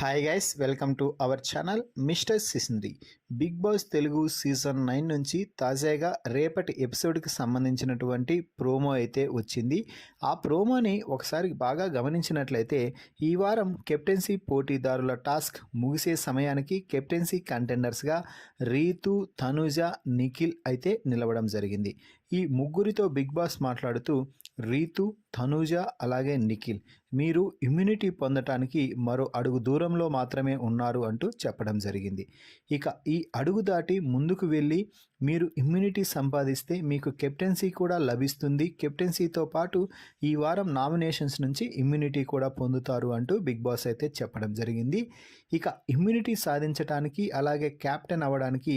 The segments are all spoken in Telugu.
Hi guys, welcome to our channel mister Sisindri. Big boss Telugu season 9 నుంచి తాజాగా రేపటి ఎపిసోడ్కి సంబంధించినటువంటి ప్రోమో అయితే వచ్చింది. ఆ ప్రోమోని ఒకసారి బాగా గమనించినట్లయితే ఈ వారం కెప్టెన్సీ పోటీదారుల టాస్క్ ముగిసే సమయానికి కెప్టెన్సీ కంటెండర్స్గా రీతు, తనుజ, నిఖిల్ అయితే నిలవడం జరిగింది. ఈ ముగ్గురితో బిగ్ బాస్ మాట్లాడుతూ రీతు, తనుజ అలాగే నిఖిల్ మీరు ఇమ్యూనిటీ పొందటానికి మరో అడుగు దూరంలో మాత్రమే ఉన్నారు అంటూ చెప్పడం జరిగింది. ఇక ఈ అడుగు దాటి ముందుకు వెళ్ళి మీరు ఇమ్యూనిటీ సంపాదిస్తే మీకు కెప్టెన్సీ కూడా లభిస్తుంది. కెప్టెన్సీతో పాటు ఈ వారం నామినేషన్స్ నుంచి ఇమ్యూనిటీ కూడా పొందుతారు అంటూ బిగ్ బాస్ అయితే చెప్పడం జరిగింది. ఇక ఇమ్యూనిటీ సాధించడానికి అలాగే క్యాప్టెన్ అవ్వడానికి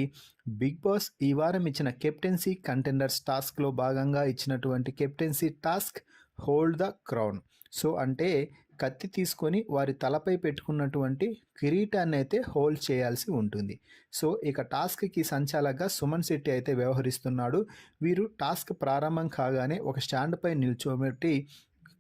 బిగ్ బాస్ ఈ వారం ఇచ్చిన కెప్టెన్సీ కంటెండర్స్ టాస్క్లో భాగంగా ఇచ్చినటువంటి captaincy task hold the crown. So అంటే కత్తి తీసుకొని వారి తలపై పెట్టుకున్నటువంటి కిరీటాన్ని అయితే హోల్డ్ చేయాల్సి ఉంటుంది. సో ఇక టాస్క్కి సంచాలకగా సుమన్ శెట్టి అయితే వ్యవహరిస్తున్నాడు. వీరు టాస్క్ ప్రారంభం కాగానే ఒక స్టాండ్పై నిల్చోబెట్టి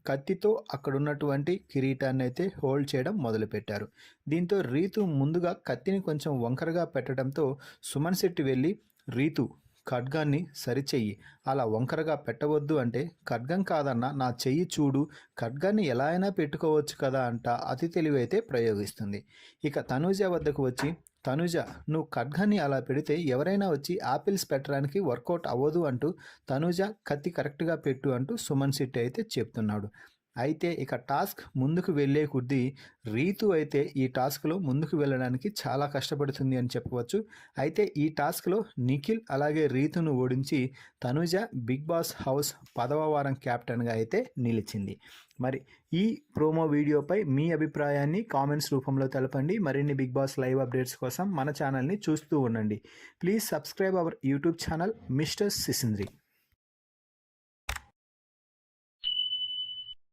కత్తితో అక్కడున్నటువంటి కిరీటాన్ని అయితే హోల్డ్ చేయడం మొదలుపెట్టారు. దీంతో రీతు ముందుగా కత్తిని కొంచెం వంకరగా పెట్టడంతో సుమన్ శెట్టి వెళ్ళి రీతు ఖడ్గాన్ని సరిచెయ్యి, అలా వంకరగా పెట్టవద్దు అంటే ఖడ్గం కాదన్న నా చెయ్యి చూడు, ఖడ్గాన్ని ఎలా అయినా పెట్టుకోవచ్చు కదా అంట అతి తెలివైతే ప్రయోగిస్తుంది. ఇక తనూజ వద్దకు వచ్చి తనుజ నువ్వు ఖడ్గాన్ని అలా పెడితే ఎవరైనా వచ్చి ఆపిల్స్ పెట్టడానికి వర్కౌట్ అవ్వదు అంటూ తనుజ కత్తి కరెక్ట్గా పెట్టు అంటూ సుమన్ శెట్టి అయితే చెప్తున్నాడు. అయితే ఇక టాస్క్ ముందుకు వెళ్ళే కొద్దీ రీతు అయితే ఈ టాస్క్లో ముందుకు వెళ్ళడానికి చాలా కష్టపడుతుంది అని చెప్పవచ్చు. అయితే ఈ టాస్క్లో నిఖిల్ అలాగే రీతును ఓడించి తనుజ బిగ్ బాస్ హౌస్ 10వ వారం క్యాప్టెన్గా అయితే నిలిచింది. మరి ఈ ప్రోమో వీడియోపై మీ అభిప్రాయాన్ని కామెంట్స్ రూపంలో తెలపండి. మరిన్ని బిగ్ బాస్ లైవ్ అప్డేట్స్ కోసం మన ఛానల్ని చూస్తూ ఉండండి. Please subscribe our YouTube channel mister సిసింద్రి.